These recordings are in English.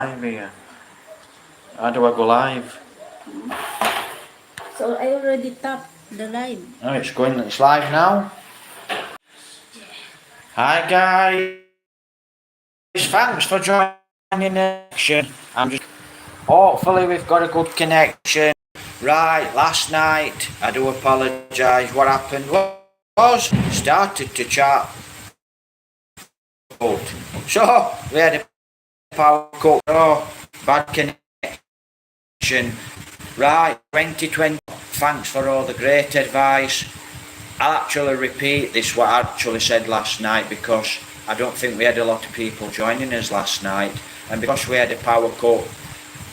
live here. How do I go live? So I already tapped the live. Oh, it's live now. Hi guys, thanks for joining the action. Hopefully we've got a good connection. Right, last night, I do apologise. What happened was, started to chat. So, we had a power cut. Oh, bad connection. Right, 2020. Thanks for all the great advice. I'll actually repeat this, what I actually said last night, because I don't think we had a lot of people joining us last night. And because we had a power cut,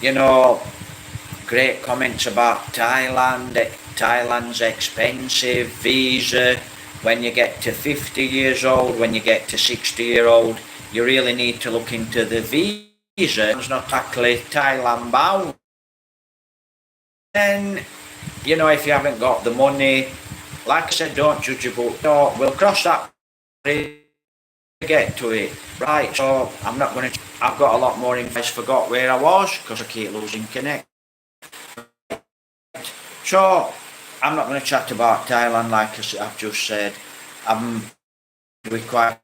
you know, great comments about Thailand. Thailand's expensive, visa. When you get to 50 years old, when you get to 60-year-old, you really need to look into the visa. It's not actually Thailand bound. And, you know, if you haven't got the money, like I said, don't judge a book. No, we'll cross that bridge to get to it. Right, so I'm not going to... I've got a lot more info. I forgot where I was because I keep losing connect. So, I'm not going to chat about Thailand like I've just said. I'm quite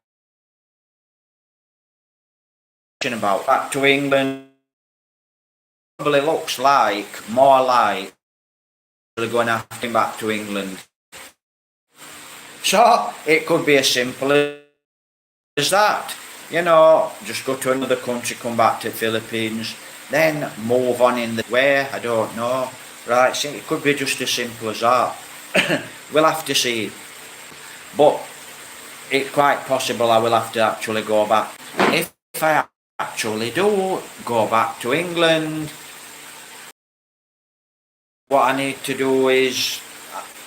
about back to England. Probably looks like, more like, we're going to have to back to England. So, it could be as simple as that. You know, just go to another country, come back to the Philippines, then move on in the way, I don't know. Right, so it could be just as simple as that. We'll have to see. But it's quite possible I will have to actually go back. If I actually do go back to England, what I need to do is,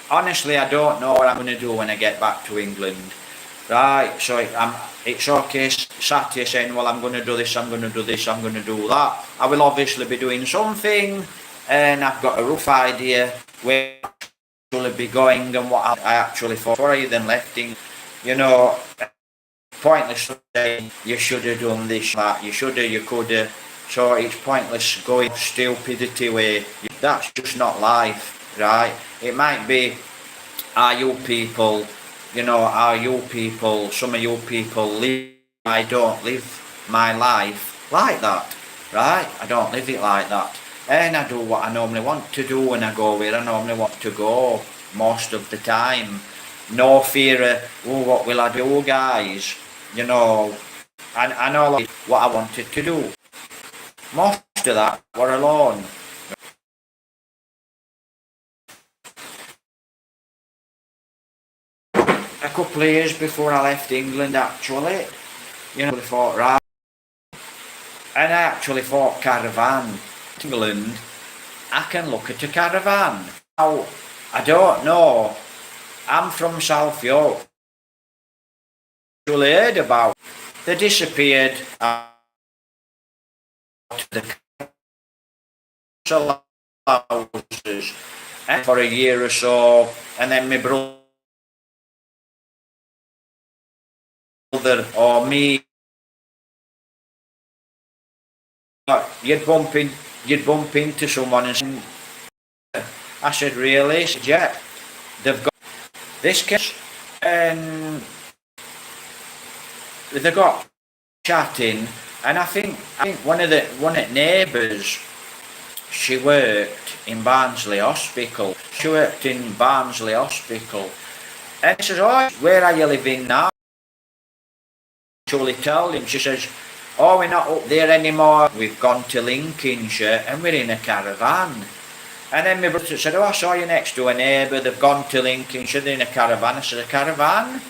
honestly, I don't know what I'm going to do when I get back to England. Right, so it's okay sat here saying, well, I'm going to do this, I'm going to do this, I'm going to do that. I will obviously be doing something, and I've got a rough idea where I'll be going and what I actually thought before I even left. You know, pointless saying you should have done this, that, you should have, you could have. So it's pointless going stupidity way. That's just not life, right? It might be, are you people, you know, some of you people live, I don't live my life like that, right? I don't live it like that. And I do what I normally want to do, and I go where I normally want to go most of the time. No fear of, oh, what will I do, guys? You know, I know what I wanted to do. Most of that were alone. A couple of years before I left England, actually, you know, I thought, right, and I actually thought caravan. England, I can look at a caravan. Now, I don't know, I'm from South York. I actually heard about, they disappeared out of the council houses for a year or so, and then my brother or me, you'd bump into someone and say, I said, really? He said, yeah, they've got this case, and they got chatting, and I think one of the neighbours, she worked in Barnsley Hospital. And he says, oh, where are you living now? Actually told him, she says, oh, we're not up there anymore, we've gone to Lincolnshire and we're in a caravan. And then my brother said, oh, I saw you next to a neighbour, they've gone to Lincolnshire, they're in a caravan. I said, a caravan?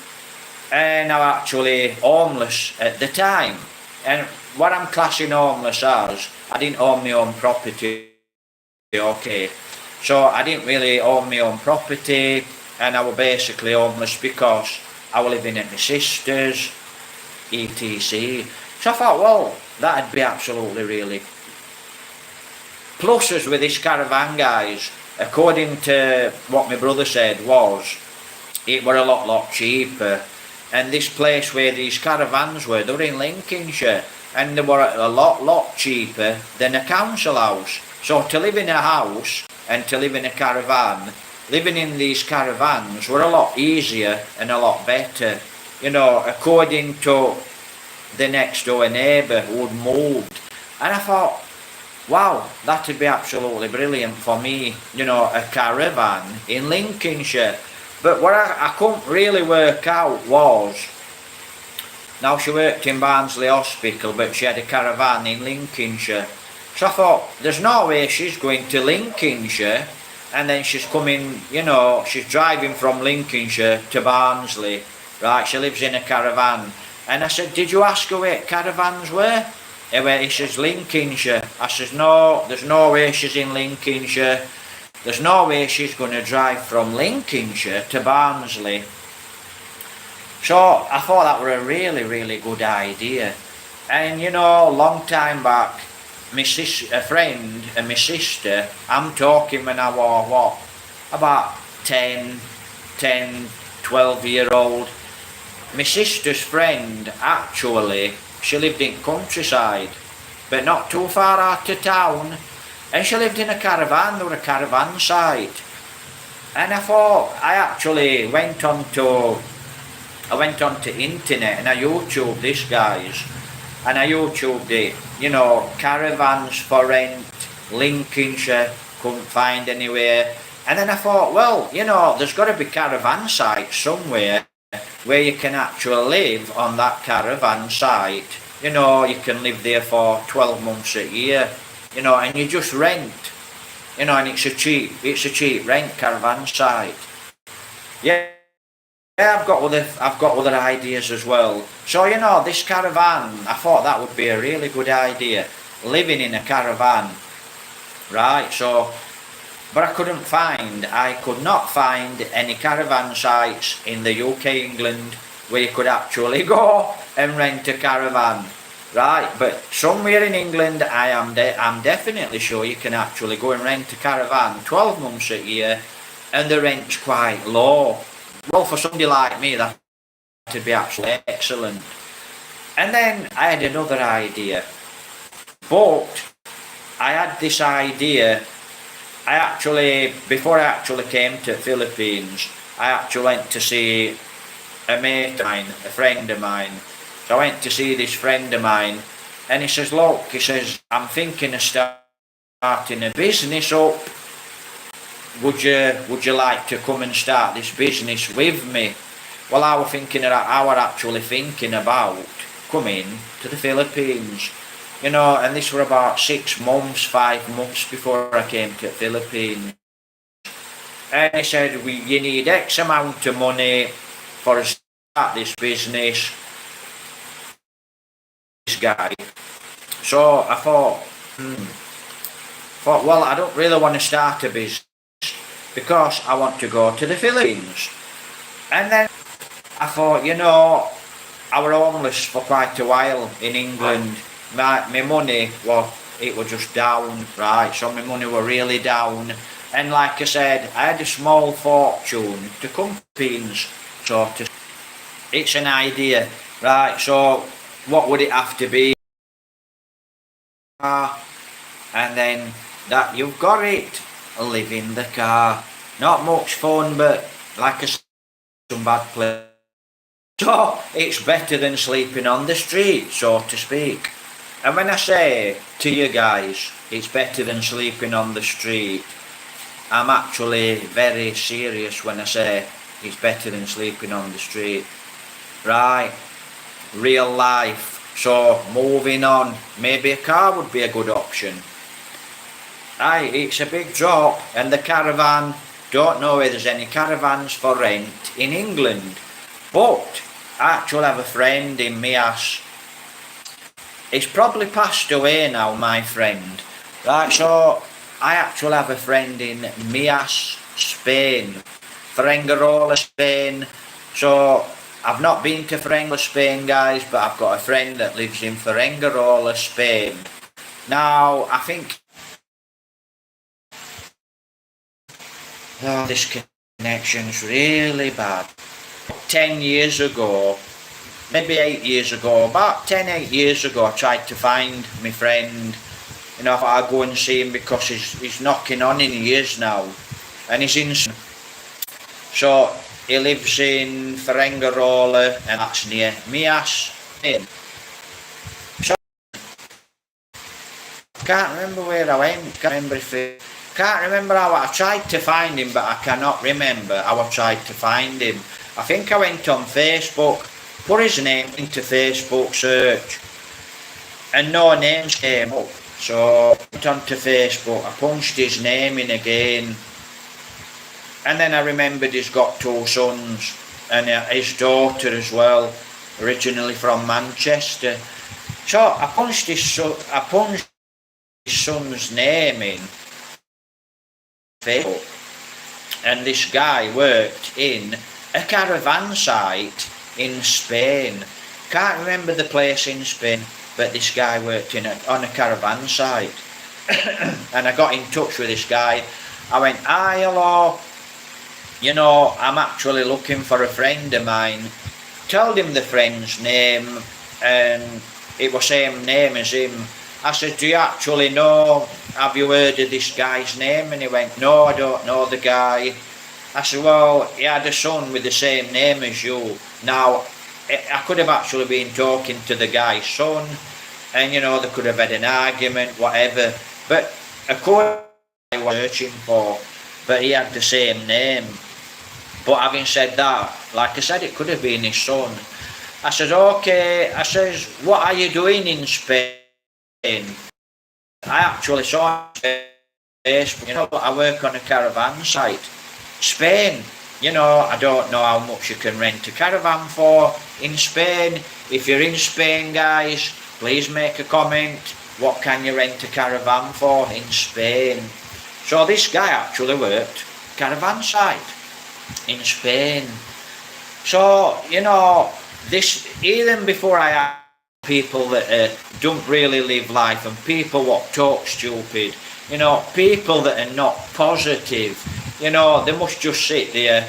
And I'm actually homeless at the time. And what I'm classing homeless as, I didn't own my own property, okay. So I didn't really own my own property, and I was basically homeless because I was living at my sister's, etc. So I thought, well, that'd be absolutely really. Pluses with this caravan, guys, according to what my brother said, was it were a lot cheaper. And this place where these caravans were, they were in Lincolnshire, and they were a lot cheaper than a council house. So to live in a house and to live in a caravan, living in these caravans were a lot easier and a lot better. You know, according to the next door neighbour who'd moved. And I thought, wow, that'd be absolutely brilliant for me, you know, a caravan in Lincolnshire. But what I couldn't really work out was, now she worked in Barnsley Hospital, but she had a caravan in Lincolnshire. So I thought, there's no way she's going to Lincolnshire and then she's coming, you know, she's driving from Lincolnshire to Barnsley, right? She lives in a caravan. And I said, did you ask her where caravans were? He says, Lincolnshire. I says, no, there's no way she's in Lincolnshire. There's no way she's going to drive from Lincolnshire to Barnsley. So I thought that were a really good idea. And you know, long time back, a friend and my sister, I'm talking when I was what, about 10, 12-year-old. My sister's friend, actually, she lived in countryside, but not too far out of town, and she lived in a caravan, or a caravan site. And I thought, I actually went onto internet and I YouTubed this, guys, and I YouTubed it, you know, caravans for rent, Lincolnshire, couldn't find anywhere. And then I thought, well, you know, there's got to be caravan sites somewhere where you can actually live on that caravan site. You know, you can live there for 12 months a year, you know, and you just rent, you know, and it's a cheap rent caravan site. Yeah, I've got other ideas as well. So, you know, this caravan, I thought that would be a really good idea, living in a caravan, right? So, but I could not find any caravan sites in the UK, England, where you could actually go and rent a caravan, right? But somewhere in England, I'm definitely sure you can actually go and rent a caravan 12 months a year, and the rent's quite low. Well, for somebody like me, that would be absolutely excellent. And then I had another idea, but I had this idea. Before I actually came to Philippines, I actually went to see a mate of mine, a friend of mine. So I went to see this friend of mine, and he says, look, he says, I'm thinking of starting a business up. Would you like to come and start this business with me? Well, I was actually thinking about coming to the Philippines. You know, and this were about 5 months before I came to the Philippines. And he said, you need X amount of money for us to start this business. This guy. So I thought, well, I don't really want to start a business because I want to go to the Philippines. And then I thought, you know, I was homeless for quite a while in England. My money, well, it was just down, right? So my money were really down. And like I said, I had a small fortune to come to Philippines. So it's an idea, right? So what would it have to be? And then that you've got it. Live in the car. Not much fun, but like I said, some bad place. So it's better than sleeping on the street, so to speak. And when I say to you guys, it's better than sleeping on the street, I'm actually very serious when I say it's better than sleeping on the street. Right? Real life. So moving on, maybe a car would be a good option. Aye, it's a big drop, and the caravan, don't know if there's any caravans for rent in England. But I actually have a friend in Mias. He's probably passed away now, my friend. Right, so I actually have a friend in Mias, Spain. Fuengirola, Spain. So I've not been to Fuengirola, Spain, guys, but I've got a friend that lives in Fuengirola, Spain. Now, I think this connection's really bad. 10 years ago, maybe 8 years ago, about 8 years ago, I tried to find my friend. You know, I thought I'd go and see him because he's knocking on in years now. And he's in... So, he lives in Ferengarola, and that's near Mias. So, I can't remember where I went. Can't remember how I tried to find him, but I cannot remember how I tried to find him. I think I went on Facebook, put his name into Facebook search, and no names came up. So I went onto Facebook, I punched his name in again, and then I remembered he's got 2 sons, and his daughter as well, originally from Manchester. So I punched his son's name in Facebook, and this guy worked in a caravan site in Spain. Can't remember the place in Spain, but this guy worked on a caravan site. And I got in touch with this guy. I went, "Hi, hello, you know, I'm actually looking for a friend of mine." Told him the friend's name, and it was same name as him. I said, "Do you actually know, have you heard of this guy's name?" And he went, "No, I don't know the guy." I said, "Well, he had a son with the same name as you." Now, I could have actually been talking to the guy's son, and you know, they could have had an argument, whatever. But according to what I was searching for, but he had the same name. But having said that, like I said, it could have been his son. I said, "Okay," I says, "What are you doing in Spain?" I actually saw Facebook, you know, I work on a caravan site. Spain, you know, I don't know how much you can rent a caravan for in Spain. If you're in Spain, guys, please make a comment. What can you rent a caravan for in Spain? So this guy actually worked caravan site in Spain. So, you know, this, even before I had people that don't really live life, and people what talk stupid, you know, people that are not positive, you know, they must just sit there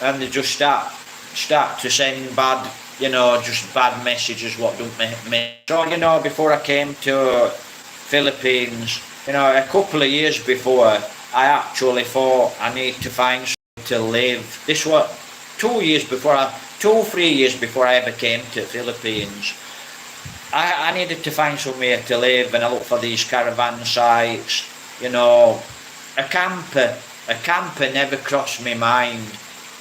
and they just start to send bad, you know, just bad messages what don't make me. So, you know, before I came to Philippines, you know, a couple of years before, I actually thought I need to find somewhere to live. This was 2 years before, 3 years before I ever came to Philippines. I needed to find somewhere to live, and I looked for these caravan sites, you know. A camper never crossed my mind.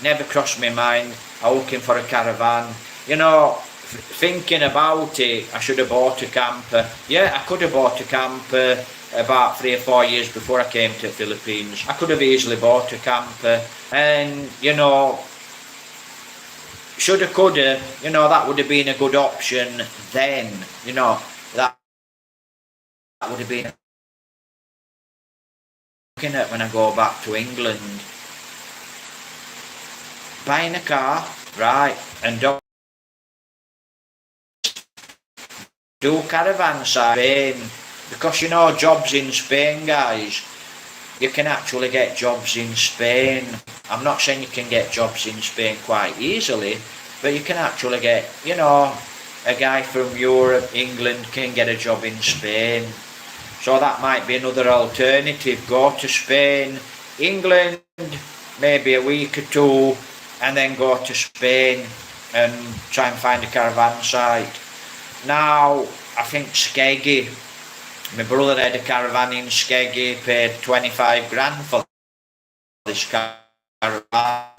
Never crossed my mind. I'm looking for a caravan. You know, thinking about it, I should have bought a camper. Yeah, I could have bought a camper about 3 or 4 years before I came to the Philippines. I could have easily bought a camper, and you know, shoulda, coulda, you know, that would have been a good option then. You know, that would have been looking at when I go back to England. Buying a car, right, and don't do caravan side Spain, because you know, jobs in Spain, guys, you can actually get jobs in Spain. I'm not saying you can get jobs in Spain quite easily, but you can actually get, you know, a guy from Europe, England can get a job in Spain. So that might be another alternative. Go to Spain, England, maybe a week or 2, and then go to Spain and try and find a caravan site. Now, I think Skeggy, my brother had a caravan in Skeggy, paid 25 grand for this caravan.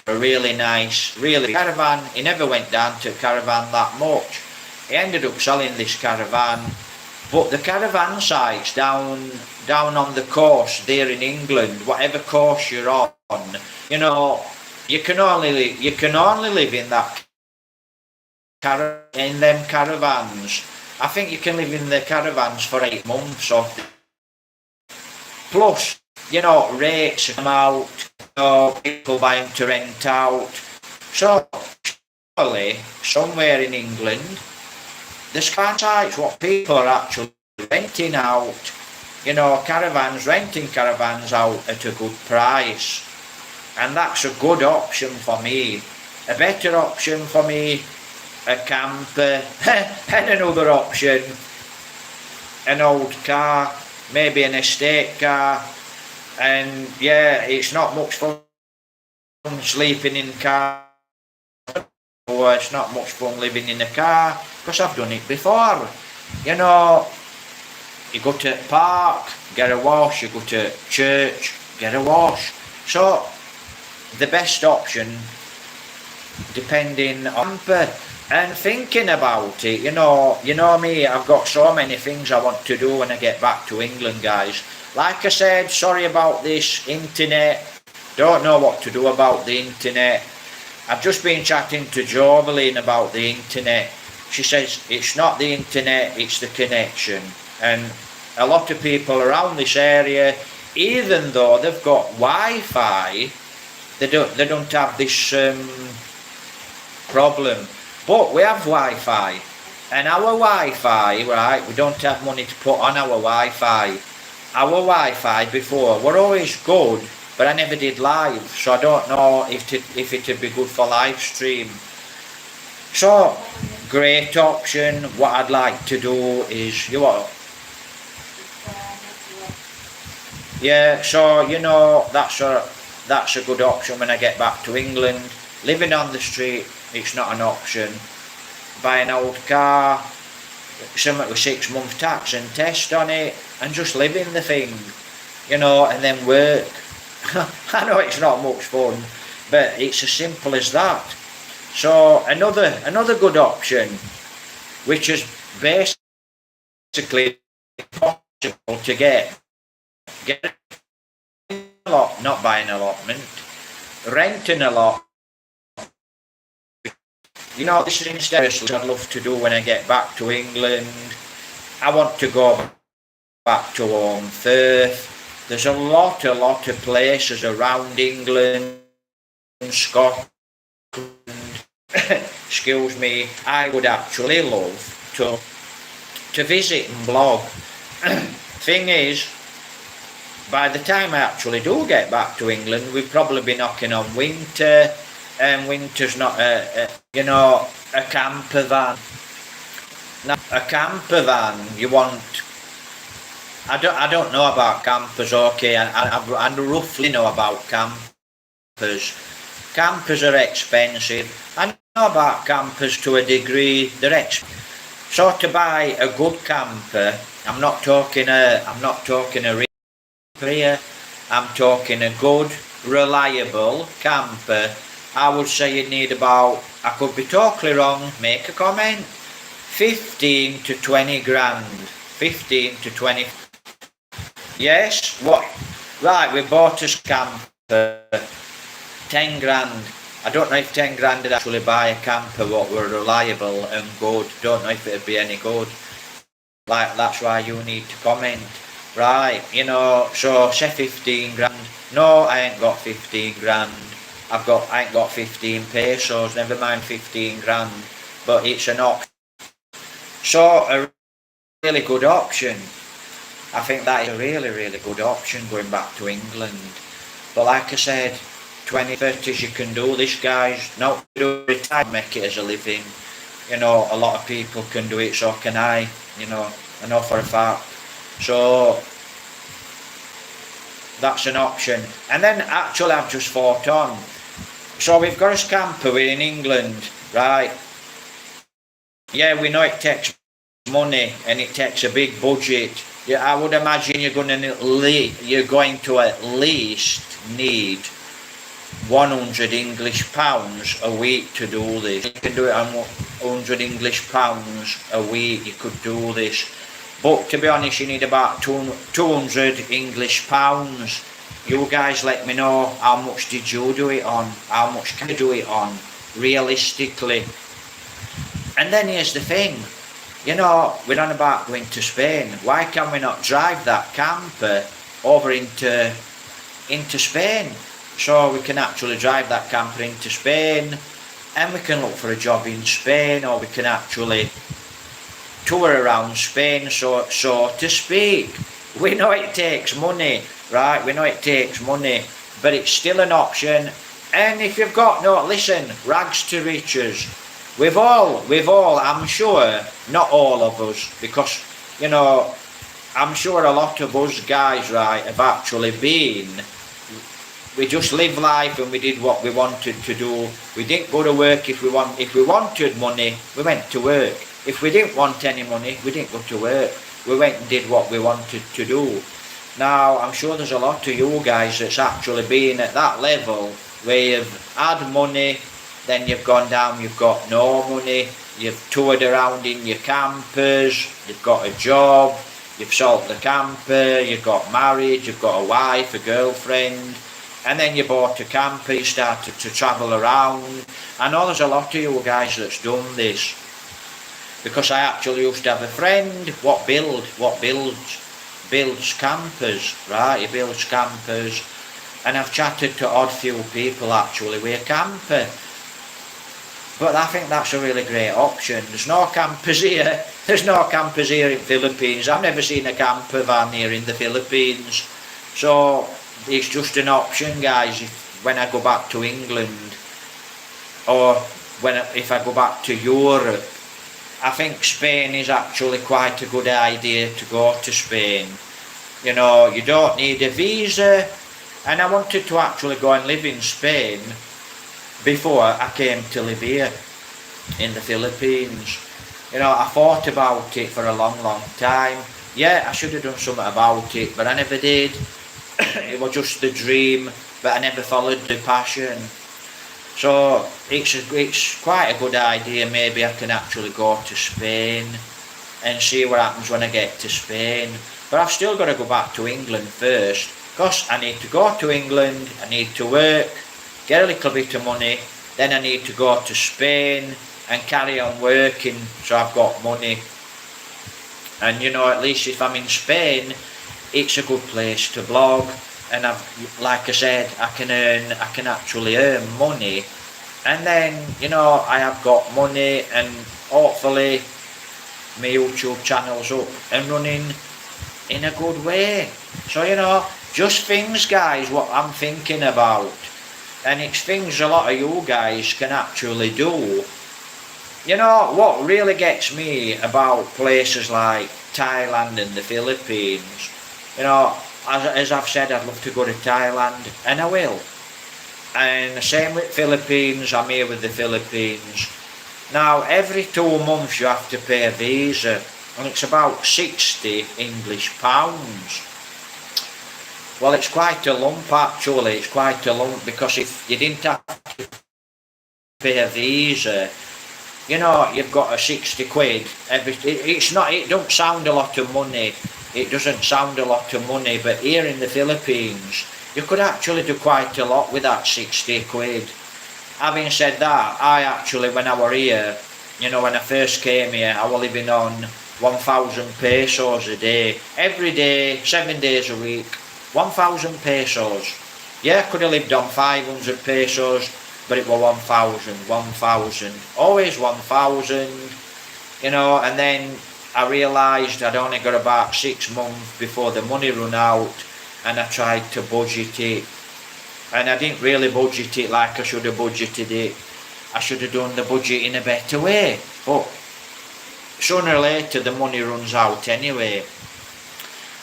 A really nice, really caravan. He never went down to a caravan that much. He ended up selling this caravan. But the caravan sites down on the coast there in England, whatever coast you're on, you know, you can only live in that in them caravans. I think you can live in the caravans for 8 months or plus, you know, rates come out, you know, people buying to rent out. So surely somewhere in England there's caravan sites what people are actually renting out, you know, caravans, renting caravans out at a good price. And that's a good option for me. A better option for me a camper, and another option, an old car, maybe an estate car, and yeah, it's not much fun sleeping in car, or it's not much fun living in a car, because I've done it before. You know, you go to park, get a wash, you go to church, get a wash. So the best option, depending on camper, and thinking about it, you know me, I've got so many things I want to do when I get back to England, guys. Like I said, sorry about this internet, don't know what to do about the internet. I've just been chatting to Joveline about the internet. She says it's not the internet, it's the connection. And a lot of people around this area, even though they've got Wi-Fi, they don't have this problem. But we have Wi-Fi, and our Wi-Fi, right, we don't have money to put on our Wi-Fi. Our Wi-Fi before were always good, but I never did live, so I don't know if it'd be good for live stream. So, great option. What I'd like to do is, yeah, so that's a good option when I get back to England. Living on the street, it's not an option. Buy an old car, something with 6 months tax and test on it, and just live in the thing, and then work. I know it's not much fun, but it's as simple as that. So another good option, which is basically possible to get a lot, not buy an allotment, renting a lot. This is seriously I'd love to do when I get back to England. I want to go back to home Firth. There's a lot of places around England, Scotland, excuse me, I would actually love to visit and blog. Thing is, by the time I actually do get back to England, we'll probably be knocking on winter, and winter's not a camper van. Now, a camper van, you want, I don't know about campers, okay, I roughly know about campers. Campers are expensive. I know about campers to a degree, they're expensive. So to buy a good camper, I'm not talking a here, I'm talking a good, reliable camper. I would say you need about, I could be totally wrong, make a comment, 15 to 20 grand. 15 to 20. Yes, what? Right, we bought a camper, 10 grand. I don't know if 10 grand would actually buy a camper what were reliable and good. Don't know if it'd be any good. Like, that's why you need to comment. Right, so say 15 grand. No, I ain't got 15 grand. I ain't got 15 pesos, never mind 15 grand. But it's an option. So, a really good option. I think that is a really, really good option going back to England. But like I said, 2030s you can do this, guys. Not do it, make it as a living. A lot of people can do it, so can I. I know for a fact. So that's an option. And then actually I've just thought on. So we've got a camper, we're in England, right? Yeah, we know it takes money and it takes a big budget. Yeah, I would imagine you're going to at least need 100 English pounds a week to do this. You can do it on 100 English pounds a week, you could do this. But to be honest, you need about 200 English pounds. You guys let me know, how much did you do it on? How much can you do it on, realistically? And then here's the thing. We're on about going to Spain. Why can we not drive that camper over into Spain? So we can actually drive that camper into Spain, and we can look for a job in Spain, or we can actually tour around Spain, so to speak. We know it takes money, right? We know it takes money, but it's still an option. And if you've got, listen, rags to riches. we've all, I'm sure, not all of us, because, you know, I'm sure a lot of us guys, right, have actually been, we just lived life and we did what we wanted to do. We didn't go to work if we wanted money, we went to work. If we didn't want any money, we didn't go to work. We went and did what we wanted to do. Now, I'm sure there's a lot of you guys that's actually been at that level where you've had money, then you've gone down, you've got no money, you've toured around in your campers, you've got a job, you've sold the camper, you've got married, you've got a wife, a girlfriend, and then you bought a camper, you started to travel around. I know there's a lot of you guys that's done this, because I actually used to have a friend what builds campers, right? He builds campers, and I've chatted to odd few people actually with a camper. But I think that's a really great option. There's no campers here. There's no campers here in Philippines. I've never seen a camper van here in the Philippines. So it's just an option, guys, when I go back to England, or if I go back to Europe. I think Spain is actually quite a good idea to go to Spain. You know, you don't need a visa, and I wanted to actually go and live in Spain before I came to live here in the Philippines. You know, I thought about it for a long time. Yeah, I should have done something about it, but I never did. It was just the dream, but I never followed the passion. So it's quite a good idea. Maybe I can actually go to Spain and see what happens when I get to Spain. But I've still got to go back to England first, because I need to go to England, I need to work, get a little bit of money, then I need to go to Spain and carry on working so I've got money. And you know, at least if I'm in Spain, it's a good place to blog, and like I said, I can actually earn money, and then, you know, I have got money, and hopefully my YouTube channel's up and running in a good way. So, you know, just things, guys, what I'm thinking about, and it's things a lot of you guys can actually do. You know, what really gets me about places like Thailand and the Philippines, you know, as I've said, I'd love to go to Thailand, and I will. And the same with Philippines, I'm here with the Philippines. Now, every 2 months you have to pay a visa, and it's about 60 English pounds. Well, it's quite a lump actually, it's quite a lump, because if you didn't have to pay a visa, you know, you've got a 60 quid. It don't sound a lot of money. It doesn't sound a lot of money, but here in the Philippines, you could actually do quite a lot with that 60 quid. Having said that, I actually, when I were here, you know, when I first came here, I was living on 1,000 pesos a day. Every day, 7 days a week, 1,000 pesos. Yeah, I could have lived on 500 pesos, but it was 1,000, always 1,000, you know. And then I realised I'd only got about 6 months before the money run out, and I tried to budget it, and I didn't really budget it like I should have budgeted it. I should have done the budget in a better way, but sooner or later the money runs out anyway.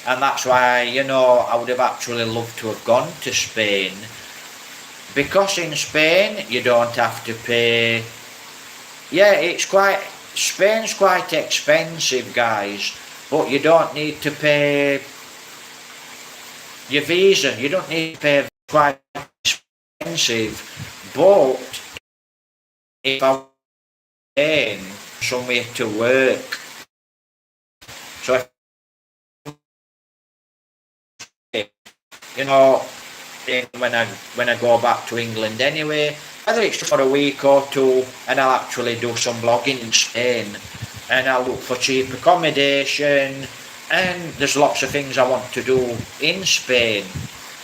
And that's why, you know, I would have actually loved to have gone to Spain, because in Spain you don't have to pay. Yeah, Spain's quite expensive, guys, but you don't need to pay your visa. You don't need to pay. It's quite expensive, but if I was paying somewhere to work, so if, you know, when I go back to England anyway, whether it's just for a week or two, and I'll actually do some blogging in Spain, and I'll look for cheap accommodation, and there's lots of things I want to do in Spain.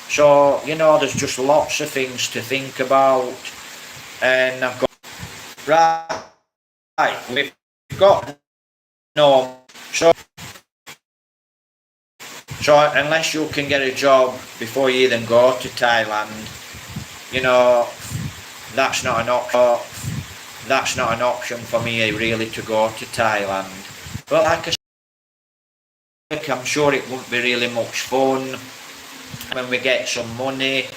So, you know, there's just lots of things to think about, and I've got, right, we've got no, so unless you can get a job before you even go to Thailand, you know, that's not an option. that's not an option for me really to go to Thailand. But like I said, I'm sure it won't be really much fun. When we get some money,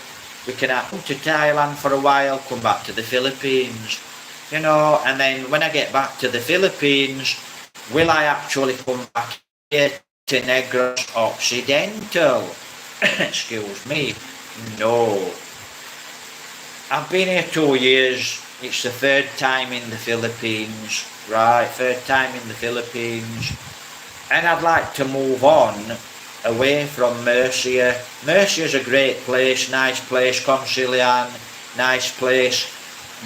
we can come to Thailand for a while, come back to the Philippines, you know, and then when I get back to the Philippines, will I actually come back here to Negros Occidental? Excuse me. No. I've been here 2 years. It's the third time in the Philippines, right? Third time in the Philippines. And I'd like to move on away from Murcia. Murcia's a great place, nice place, Concilian, nice place.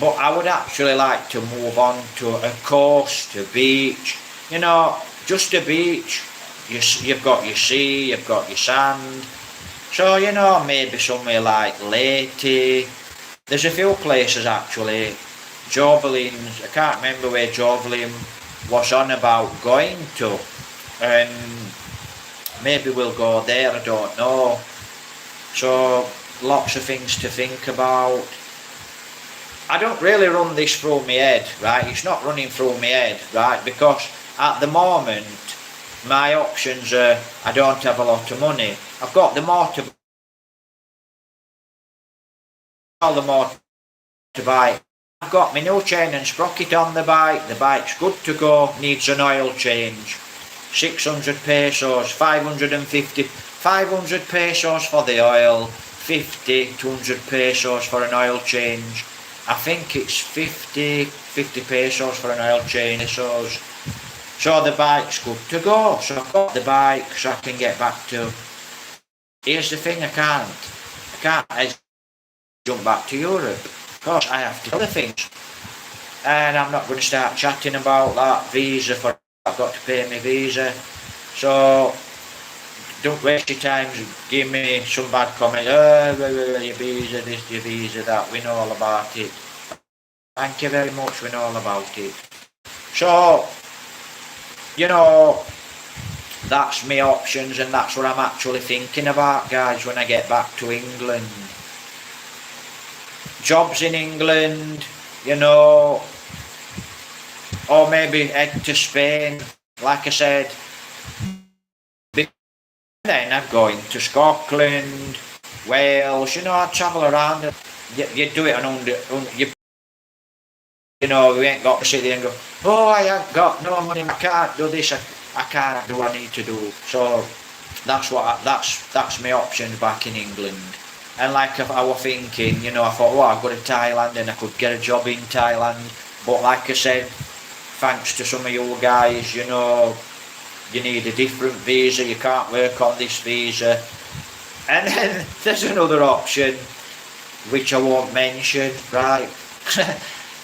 But I would actually like to move on to a coast, a beach, you know, just a beach. You've got your sea, you've got your sand. So, you know, maybe somewhere like Leyte. There's a few places actually. Jovelin, I can't remember where Jovelin was on about going to. And maybe we'll go there, I don't know. So, lots of things to think about. I don't really run this through my head, right? It's not running through my head, right? Because at the moment, my options are, I don't have a lot of money. I've got the motorbike. I've got my new chain and sprocket on the bike. The bike's good to go, needs an oil change. 600 pesos, 500 pesos for the oil, 200 pesos for an oil change. I think it's 50 pesos for an oil change. So the bike's good to go. So I've got the bike so I can get back to. Here's the thing, I can't jump back to Europe. Of course I have to do other things. And I'm not going to start chatting about that visa for I've got to pay my visa. So don't waste your time, give me some bad comments. Your visa this, your visa that, we know all about it. Thank you very much, we know all about it. So, you know, that's my options and that's what I'm actually thinking about, guys, when I get back to England. Jobs in England, you know, or maybe head to Spain, like I said. Then I'm going to Scotland, Wales, you know, I travel around. You do it on you know, we ain't got to sit there and go, oh, I ain't got no money, I can't do this, I can't do what I need to do. So that's my options back in England. And like I was thinking, you know, I thought, I'd go to Thailand and I could get a job in Thailand. But like I said, thanks to some of you guys, you know, you need a different visa, you can't work on this visa. And then there's another option, which I won't mention, right?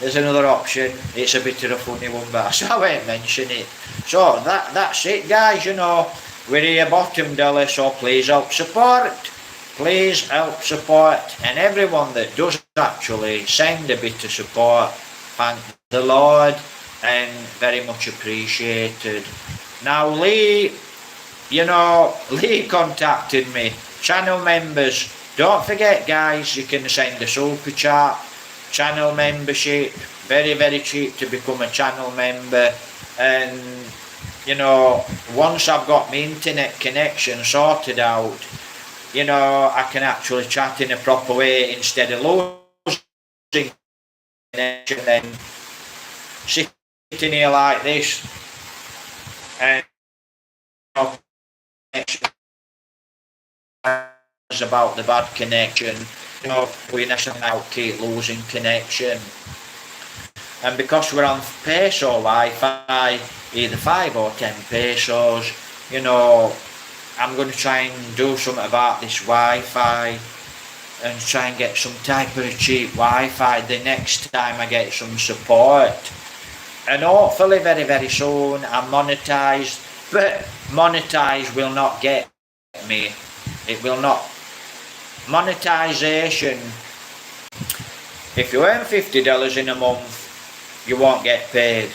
There's another option, it's a bit of a funny one, but so I won't mention it. So that's it, guys, you know, we're here bottom dollar, so please help support. Please help support, and everyone that does actually send a bit of support, thank the Lord, and very much appreciated. Now Lee, you know, Lee contacted me. Channel members, don't forget guys, you can send a super chat. Channel membership, very, very cheap to become a channel member. And, you know, once I've got my internet connection sorted out, you know, I can actually chat in a proper way instead of losing connection and sitting here like this. And about the bad connection, you know, we now keep losing connection. And because we're on peso Wi-Fi, either 5 or 10 pesos, you know, I'm going to try and do something about this Wi-Fi and try and get some type of cheap Wi-Fi the next time I get some support. And hopefully very, very soon I'm monetized, but monetized will not get me. It will not. Monetization, if you earn $50 in a month, you won't get paid.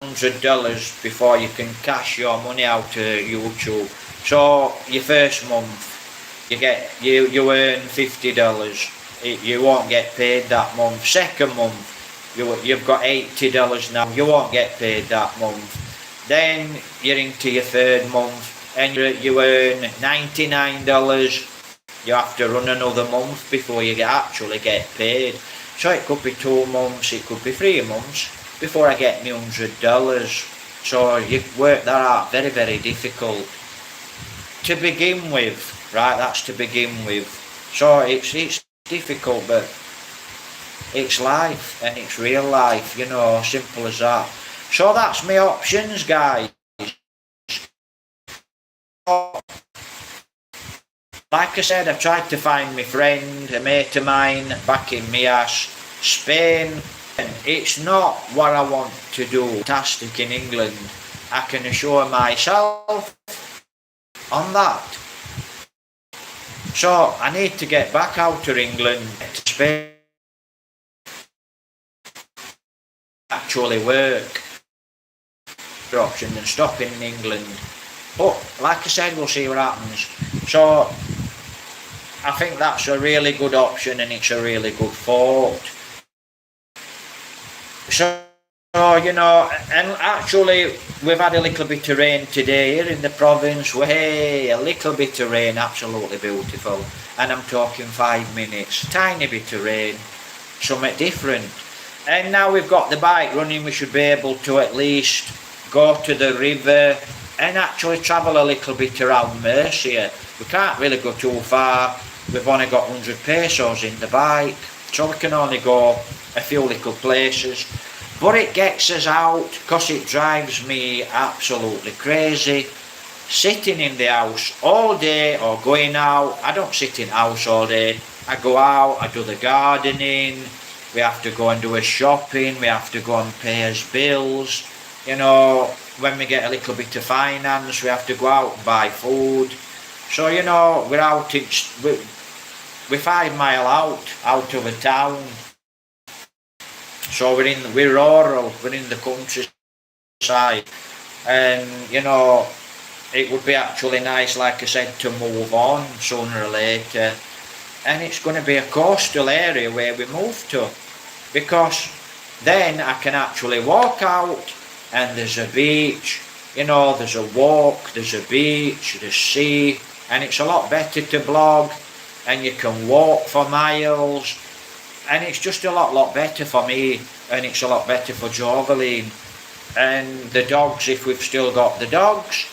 $100 before you can cash your money out to YouTube. So your first month you earn $50. You won't get paid that month. Second month you've got $80 now, you won't get paid that month. Then you're into your third month and you earn $99. You have to run another month before you actually get paid. So it could be 2 months, it could be 3 months before I get my $100. So you work that out, very, very difficult. To begin with, right, that's to begin with. So it's difficult, but it's life, and it's real life, you know, simple as that. So that's my options, guys. Like I said, I've tried to find my friend, a mate of mine, back in Mias, Spain. And it's not what I want to do. Fantastic in England, I can assure myself on that. So I need to get back out to England, to Spain, actually work option than stopping in England. But like I said, we'll see what happens. So I think that's a really good option, and it's a really good thought. So you know, and actually we've had a little bit of rain today here in the province. Way a little bit of rain, absolutely beautiful. And I'm talking 5 minutes, tiny bit of rain, something different. And now we've got the bike running, we should be able to at least go to the river and actually travel a little bit around Mercia. We can't really go too far. We've only got 100 pesos in the bike, so we can only go a few little places. But it gets us out, because it drives me absolutely crazy. Sitting in the house all day or going out. I don't sit in the house all day. I go out, I do the gardening, we have to go and do a shopping, we have to go and pay us bills. You know, when we get a little bit of finance, we have to go out and buy food. So, you know, we're out, we're 5 miles out of a town. So we're rural, we're in the countryside. And, you know, it would be actually nice, like I said, to move on sooner or later. And it's going to be a coastal area where we move to, because then I can actually walk out and there's a beach, you know, there's a walk, there's a beach, there's sea, and it's a lot better to blog, and you can walk for miles, and it's just a lot better for me, and it's a lot better for Joveline and the dogs, if we've still got the dogs.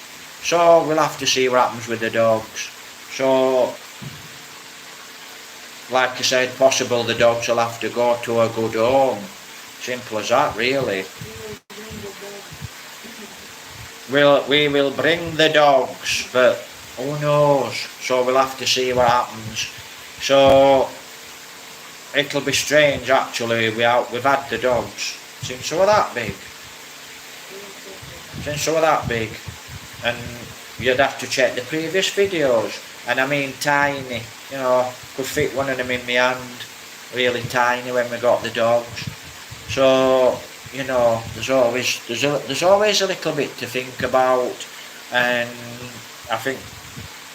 So we'll have to see what happens with the dogs. So like I said, possible the dogs will have to go to a good home. Simple as that, really. We will bring the dogs, but who knows? So we'll have to see what happens. So it'll be strange, actually. We've had the dogs since they were that big. Since they were that big. And you'd have to check the previous videos. And I mean tiny, you know, could fit one of them in my hand. Really tiny when we got the dogs. So, you know, there's always a little bit to think about. And I think,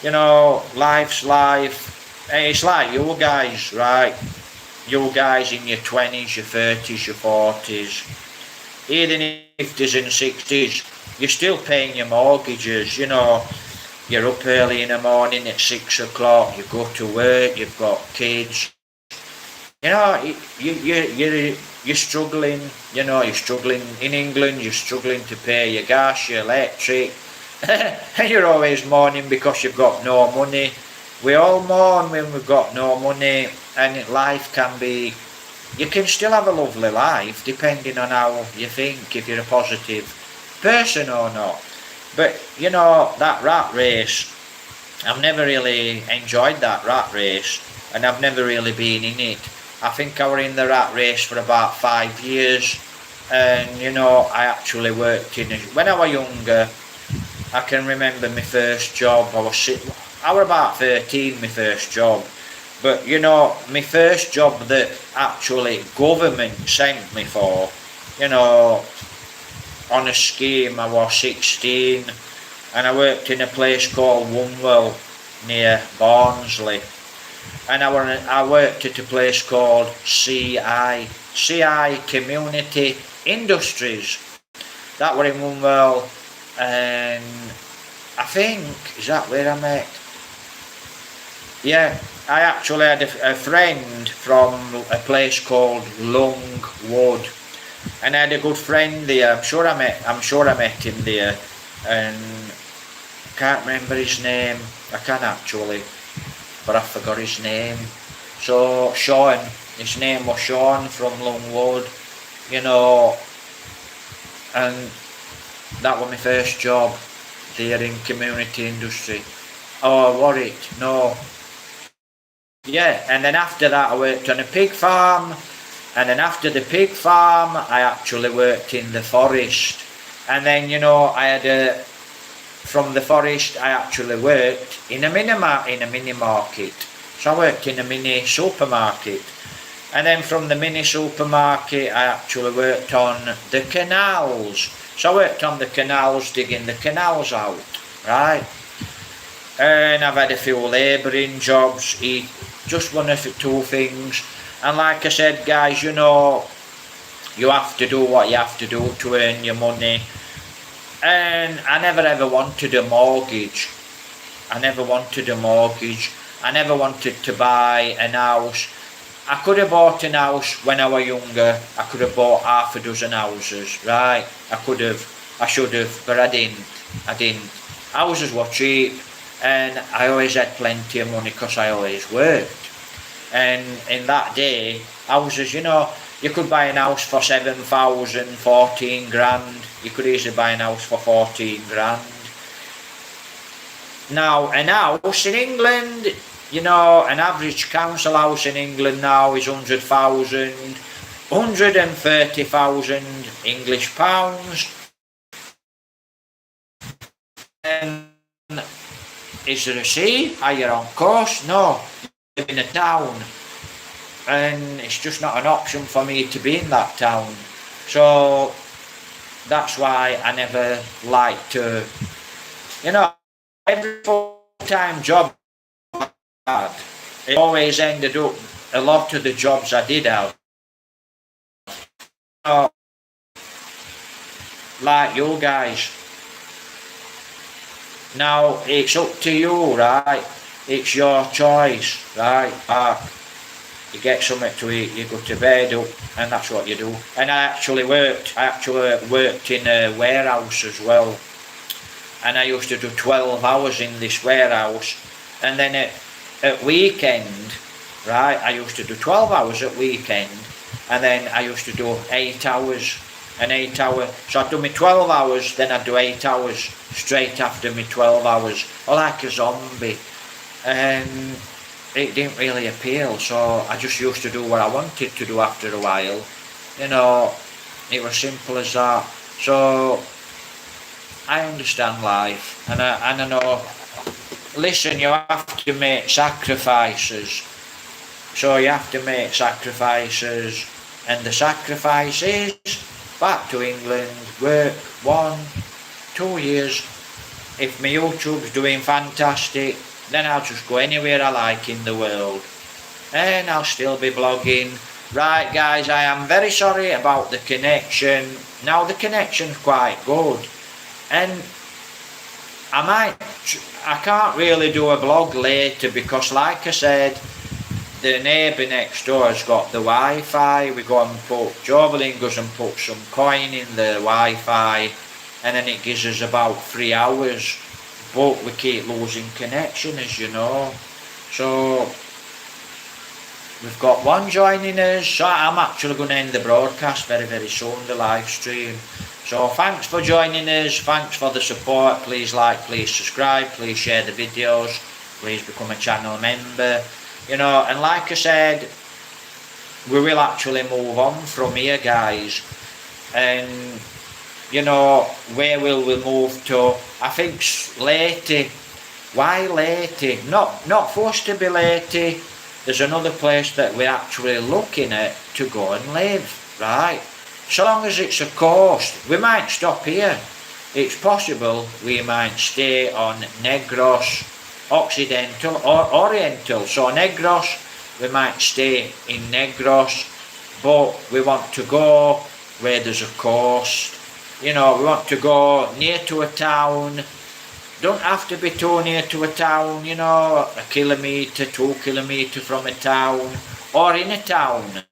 you know, life's life. It's like you guys, right? You guys in your 20s, your 30s, your 40s, even in your 50s and 60s, you're still paying your mortgages, you know. You're up early in the morning at 6 o'clock, you go to work, you've got kids. You know, you're struggling, you know, you're struggling in England, you're struggling to pay your gas, your electric, and you're always mourning because you've got no money. We all mourn when we've got no money, and life can be, you can still have a lovely life depending on how you think, if you're a positive person or not. But, you know, that rat race, I've never really enjoyed that rat race, and I've never really been in it. I think I were in the rat race for about 5 years, and, you know, I actually worked in it. When I was younger, I can remember my first job. I was about 13, my first job. But, you know, my first job that actually government sent me for, you know, on a scheme, I was 16, and I worked in a place called Wunwell near Barnsley, and I worked at a place called CI, CI Community Industries. That were in Wombwell, and I think, is that where I met? Yeah, I actually had a friend from a place called Longwood, and I had a good friend there. I'm sure I met him there, and can't remember his name. I can actually, but I forgot his name. So Sean, his name was Sean from Longwood, you know, and that was my first job there in community industry. Oh, Warwick, no. Yeah, and then after that I worked on a pig farm, and then after the pig farm I actually worked in the forest, and then, you know, from the forest I actually worked in a mini market. So I worked in a mini supermarket, and then from the mini supermarket I actually worked on the canals. So I worked on the canals, digging the canals out, right? And I've had a few labouring jobs, just one or two things. And like I said, guys, you know, you have to do what you have to do to earn your money. And I never ever wanted a mortgage. I never wanted to buy an house. I could have bought an house when I was younger. I could have bought half a dozen houses, right? I should have, but I didn't. Houses were cheap, and I always had plenty of money because I always worked. And in that day, houses, you know, you could buy an house for 7,000, 14 grand. You could easily buy an house for 14 grand. Now, an house in England, you know, an average council house in England now is 100,000, 130,000 English pounds. And is there a sea? Are you on coast? No, you live in a town, and it's just not an option for me to be in that town. So that's why I never liked to, you know, every full-time job I had, it always ended up, a lot of the jobs I did have, like you guys. Now, it's up to you, right? It's your choice, right? You get something to eat, you go to bed up, and that's what you do. And I actually worked in a warehouse as well. And I used to do 12 hours in this warehouse. And then at weekend, right, I used to do 12 hours at weekend. And then I used to do 8 hours. An 8 hour, so I'd do me 12 hours, then I'd do 8 hours straight after me 12 hours, like a zombie, and it didn't really appeal, so I just used to do what I wanted to do after a while, you know, it was simple as that. So I understand life, and I know, listen, you have to make sacrifices, so you have to make sacrifices, and the sacrifice is back to England, work 1-2 years. If my YouTube's doing fantastic, then I'll just go anywhere I like in the world, and I'll still be blogging. Right guys, I am very sorry about the connection. Now the connection's quite good, and I can't really do a blog later because, like I said, the neighbour next door has got the Wi-Fi. We go and Jovelyn goes and put some coin in the Wi-Fi, and then it gives us about 3 hours, but we keep losing connection, as you know. So we've got one joining us, so I'm actually going to end the broadcast very, very soon, the live stream. So thanks for joining us, thanks for the support. Please like, please subscribe, please share the videos, please become a channel member. You know, and like I said, we will actually move on from here, guys. And, you know, where will we move to? I think Leyte. Why Leyte? Not forced to be Leyte. There's another place that we're actually looking at to go and live, right? So long as it's a coast, we might stop here. It's possible we might stay on Negros Occidental or Oriental. So Negros, we might stay in Negros, but we want to go where there's a coast. You know, we want to go near to a town. Don't have to be too near to a town, you know, 1 kilometre, 2 kilometres from a town, or in a town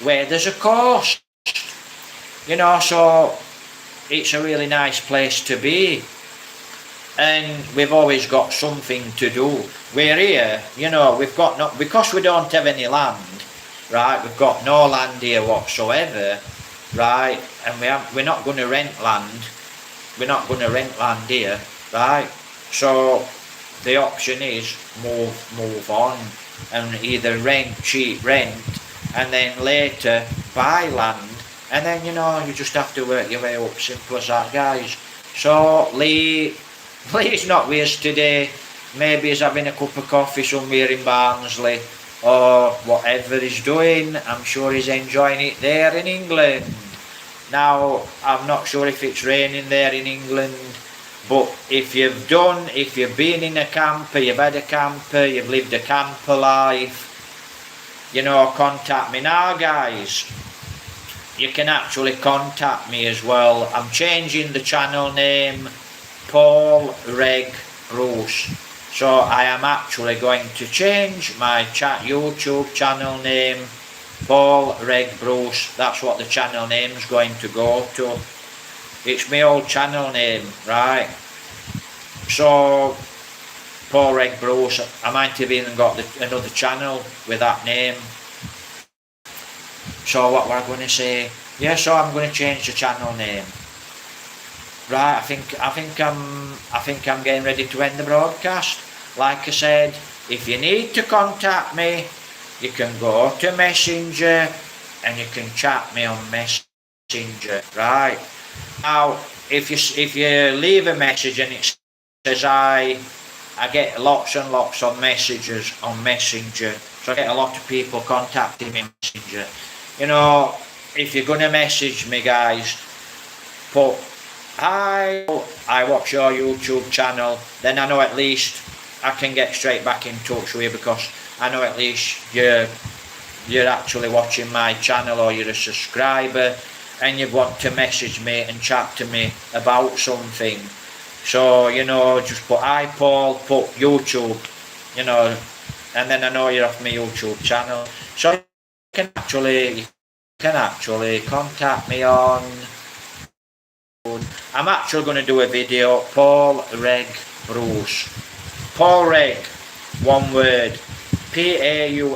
where there's a coast. You know, so it's a really nice place to be. And we've always got something to do. We're here, you know, we've got no, because we don't have any land, right, we've got no land here whatsoever, right, and we're not going to rent land. We're not going to rent land here, right? So the option is move on and either rent, cheap rent, and then later buy land, and then, you know, you just have to work your way up. Simple as that, guys. So Lee's not with us today. Maybe he's having a cup of coffee somewhere in Barnsley, or whatever he's doing. I'm sure he's enjoying it there in England. Now, I'm not sure if it's raining there in England, but if you've been in a camper, you've had a camper, you've lived a camper life, you know, contact me now, guys. You can actually contact me as well. I'm changing the channel name, Paul Reg Bruce. So I am actually going to change my YouTube channel name, Paul Reg Bruce. That's what the channel name's going to go to. It's my old channel name, right? So Paul Reg Bruce. I might have even got another channel with that name. So what were I going to say? Yeah, so I'm going to change the channel name. Right, I think I'm getting ready to end the broadcast. Like I said, if you need to contact me, you can go to Messenger and you can chat me on Messenger, right? Now, if you leave a message and it says I get lots and lots of messages on Messenger, so I get a lot of people contacting me on Messenger. You know, if you're gonna message me, guys, put hi, I watch your YouTube channel, then I know at least I can get straight back in touch with you, because I know at least you're actually watching my channel, or you're a subscriber and you want to message me and chat to me about something. So, you know, just put hi Paul, put YouTube, you know, and then I know you're off my YouTube channel. So you can actually contact me on, I'm actually going to do a video, Paul Reg Bruce. Paul Reg, one word, P-A-U-L-R-E-G,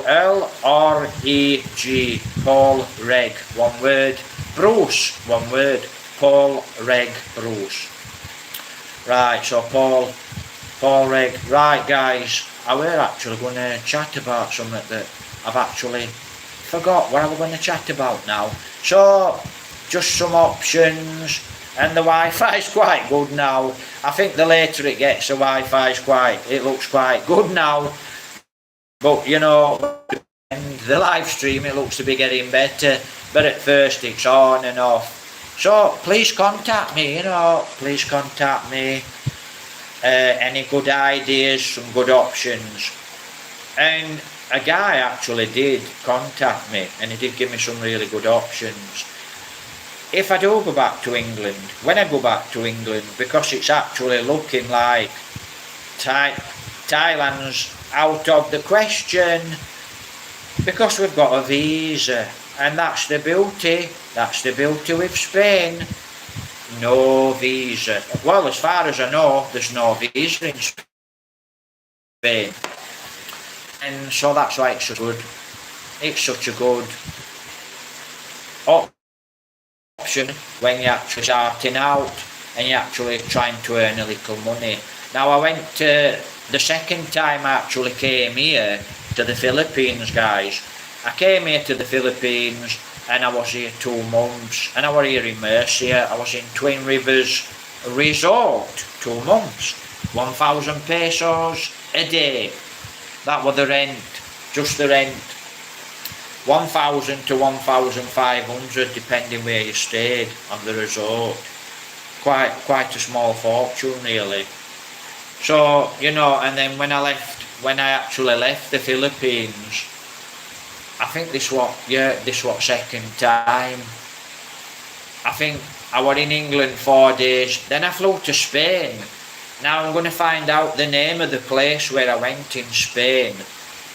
Paul Reg, one word, Bruce, one word, Paul Reg Bruce. Right, so Paul Reg, right guys, I were actually going to chat about something that I've actually forgot what I was going to chat about now. So, just some options, and the Wi-Fi is quite good now. I think the later it gets, the Wi-Fi is it looks quite good now. But, you know, the live stream, it looks to be getting better. But at first it's on and off. So, please contact me, you know, please contact me. Any good ideas, some good options. And a guy actually did contact me, and he did give me some really good options. If I do go back to England, when I go back to England, because it's actually looking like Thailand's out of the question, because we've got a visa, and that's the beauty with Spain. No visa. Well, as far as I know, there's no visa in Spain, and so that's why it's such a good option when you're actually starting out and you're actually trying to earn a little money. Now, I went to the second time I actually came here to the Philippines, guys. I came here to the Philippines and I was here 2 months, and I was here in Murcia. I was in Twin Rivers Resort 2 months, 1,000 pesos a day. That was the rent, just the rent. 1,000 to 1,500 depending where you stayed on the resort. Quite a small fortune really. So, you know, and then when I actually left the Philippines, I think this was second time. I think I was in England 4 days, then I flew to Spain. Now I'm going to find out the name of the place where I went in Spain.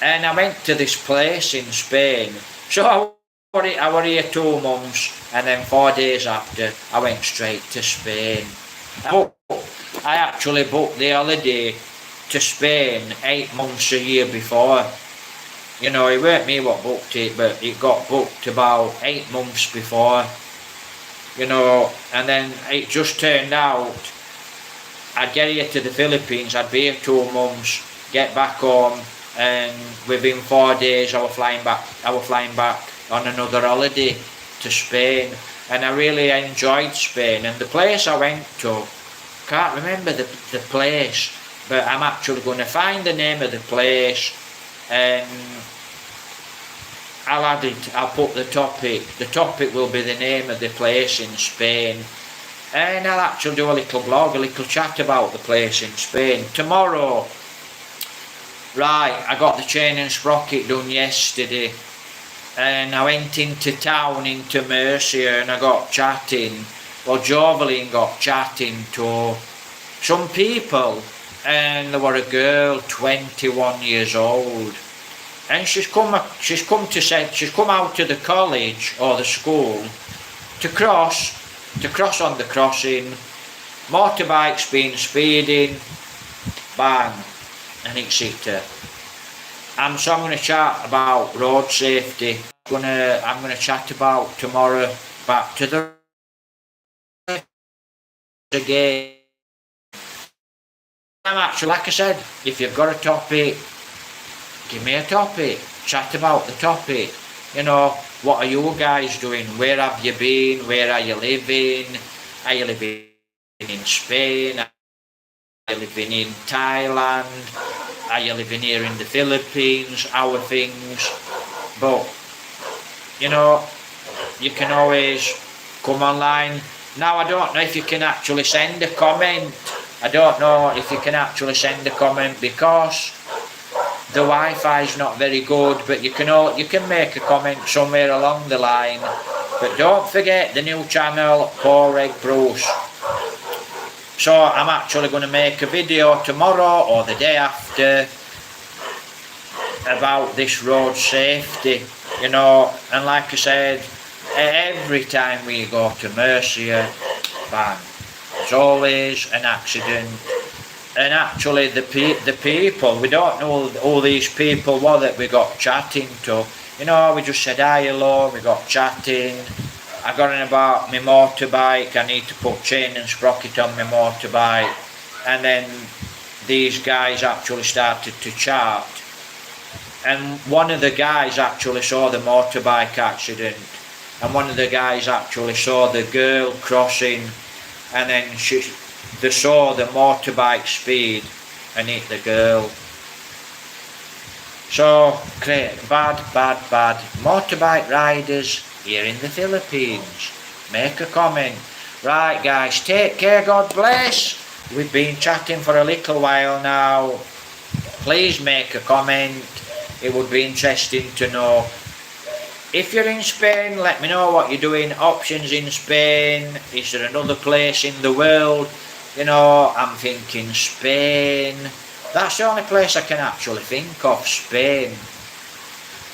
And I went to this place in Spain. So I was here 2 months, and then 4 days after, I went straight to Spain. I actually booked the holiday to Spain 8 months a year before. You know, it weren't me what booked it, but it got booked about 8 months before. You know, and then it just turned out I'd get here to the Philippines, I'd be here 2 months, get back home, and within 4 days I was flying back on another holiday to Spain. And I really enjoyed Spain, and the place I went to, can't remember the place, but I'm actually going to find the name of the place, and I'll put the topic will be the name of the place in Spain, and I'll actually do a little blog, a little chat about the place in Spain tomorrow. Right, I got the chain and sprocket done yesterday, and I went into town, into Mercia, and I got chatting, well, Jovelyn got chatting to some people, and there was a girl, 21 years old, and she's come out to the college or the school to cross on the crossing. Motorbike's been speeding, bang, and it's hit her. So I'm going to chat about road safety. I'm going to chat about tomorrow back to the again. I'm actually, like I said, if you've got a topic, give me a topic, chat about the topic. You know, what are you guys doing? Where have you been? Where are you living? Are you living in Spain? Are you living in Thailand? Are you living here in the Philippines? How are things? But, you know, you can always come online. Now, I don't know if you can actually send a comment. I don't know if you can actually send a comment because the Wi-Fi is not very good, but you can make a comment somewhere along the line. But don't forget the new channel, Poor Egg Bruce. So I'm actually going to make a video tomorrow or the day after about this road safety, you know, and like I said, every time we go to Mercia, bang, there's always an accident. And actually the people, we don't know all these people were that we got chatting to. You know, we just said hi, hello, we got chatting. I got in about my motorbike, I need to put chain and sprocket on my motorbike. And then these guys actually started to chat. And one of the guys actually saw the motorbike accident. And one of the guys actually saw the girl crossing. And then they saw the motorbike speed and hit the girl. So, bad. Motorbike riders here in the Philippines, make a comment. Right guys, take care, God bless. We've been chatting for a little while now. Please make a comment. It would be interesting to know. If you're in Spain, let me know what you're doing. Options in Spain. Is there another place in the world? You know, I'm thinking Spain. That's the only place I can actually think of, Spain.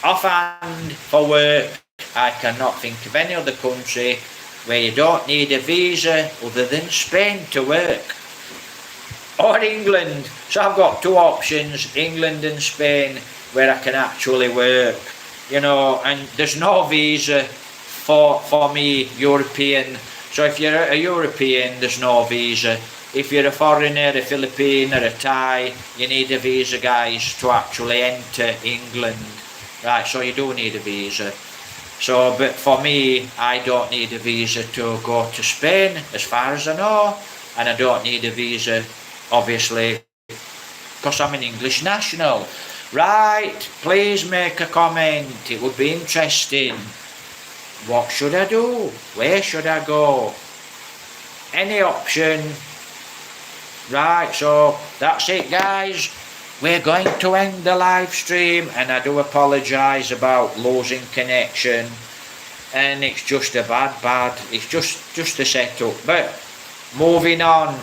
Offhand, for work, I cannot think of any other country where you don't need a visa other than Spain to work. Or England. So I've got 2 options, England and Spain, where I can actually work. You know, and there's no visa for me, European. So if you're a European, there's no visa. If you're a foreigner, a Philippine or a Thai, you need a visa, guys, to actually enter England. Right, so you do need a visa. So, but for me, I don't need a visa to go to Spain, as far as I know. And I don't need a visa, obviously, because I'm an English national. Right, please make a comment. It would be interesting. What should I do? Where should I go? Any option. Right, so that's it, guys. we're going to end the live stream, and I do apologise about losing connection, and it's just a bad, it's just a setup. But moving on,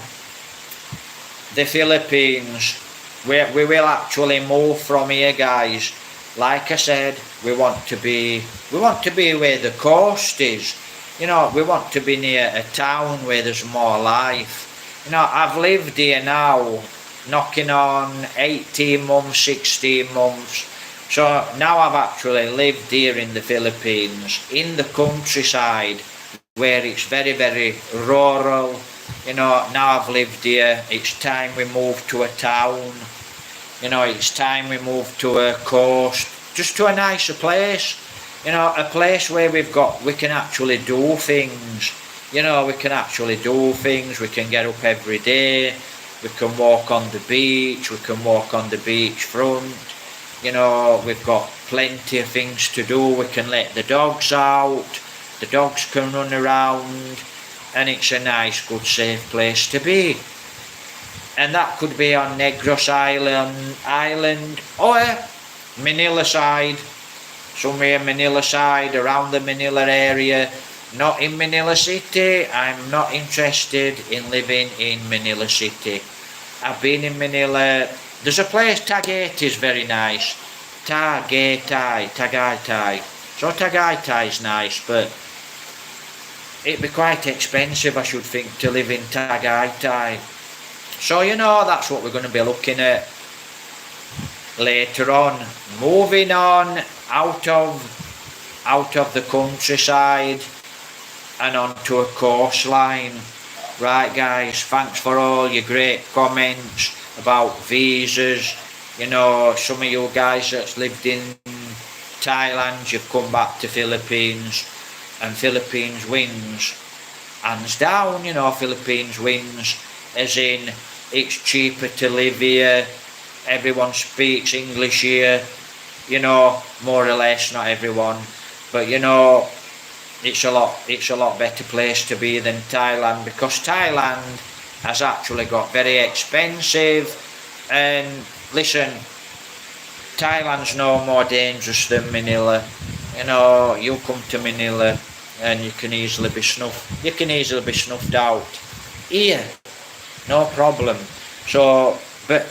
the Philippines, we will actually move from here, guys. Like I said, we want to be where the coast is. You know, we want to be near a town where there's more life. You know, I've lived here now, knocking on 18 months, 16 months. So now I've actually lived here in the Philippines, in the countryside, where it's very, very rural. You know, now I've lived here, it's time we move to a town. You know, it's time we move to a coast, just to a nicer place. You know, a place where we can actually do things. You know, we can actually do things, we can get up every day, we can walk on the beach, we can walk on the beach front. You know, we've got plenty of things to do, we can let the dogs out, the dogs can run around, and it's a nice, good, safe place to be. And that could be on Negros Island or Manila side, somewhere Manila side, around the Manila area. Not in Manila City. I'm not interested in living in Manila City. I've been in Manila. There's a place, Tagaytay is very nice. Tagaytay. So Tagaytay is nice, but it'd be quite expensive, I should think, to live in Tagaytay. So, you know, that's what we're going to be looking at later on. Moving on out of the countryside and onto a coastline. Right, guys, thanks for all your great comments about visas. You know, some of you guys that's lived in Thailand, you've come back to Philippines, and Philippines wins hands down. You know, Philippines wins as in it's cheaper to live here, everyone speaks English here, you know, more or less, not everyone, but you know, it's a lot better place to be than Thailand, because Thailand has actually got very expensive. And listen, Thailand's no more dangerous than Manila. You know, you come to Manila and you can easily be snuffed out. Here, no problem. So, but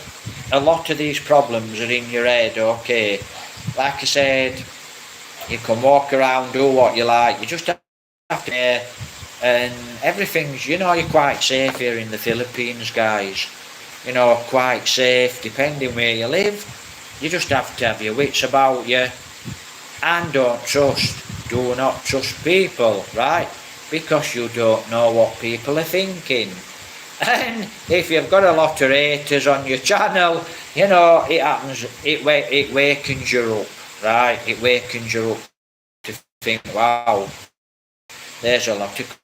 a lot of these problems are in your head, okay? Like I said, you can walk around, do what you like, you just have to, and everything's, you know, you're quite safe here in the Philippines, guys. You know, quite safe, depending where you live. You just have to have your wits about you, and do not trust people, right? Because you don't know what people are thinking. And if you've got a lot of haters on your channel, you know, it happens, it wakens you up, right? It wakens you up to think, wow, there's a lot of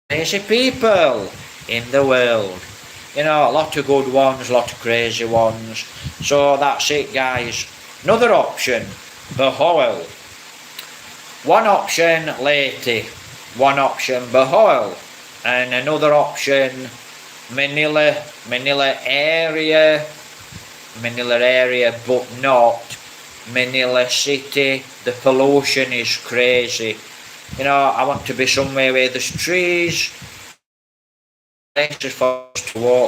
crazy people in the world. You know, a lot of good ones, a lot of crazy ones. So that's it, guys. Another option, Bohol. One option, Leyte. One option, Bohol. And another option, Manila area, but not Manila City. The pollution is crazy. You know, I want to be somewhere where there's trees, places for us to walk